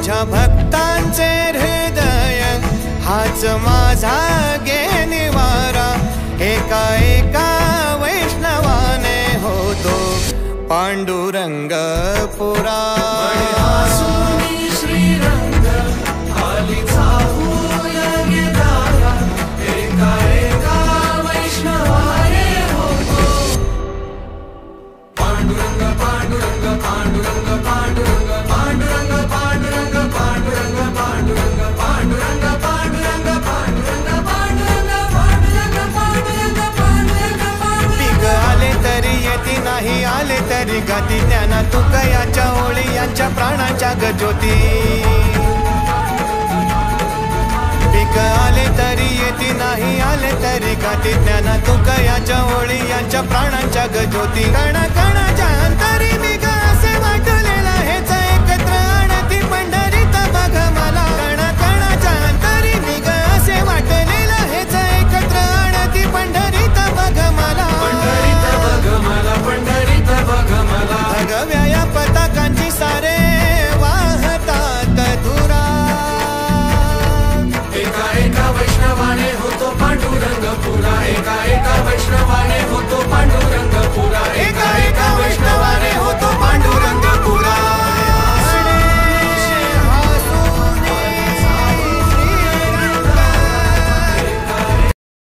तुझ्या भक्तांचे हृदय हाच माझा गे निवारा। एका एका वैष्णवाने होतो पांडुरंग पुरा। श्रीरंग आलीचा एका एका वैष्णवाने होतो पांडुरंग पांडुरंग पांडुरंग पांडुरंग पांडुरंग पांडुरंग पांडुरंग पांडुरंग पांडुरंग पांडुरंग पांडुरंग पांडुरंग पांडुरंग पांडुरंग पांडुरंग। पीक आले तरी येती नाही आले तरी गाती ज्ञाना तुकयाच्या ओळी यांच्या प्राणांच्या गज्योती। पीक आले तरी येती नाही आले तरी गाती ज्ञाना तुकयाच्या ओळी यांच्या प्राणांच्या गज्योती। कण कणाच्या अंतरी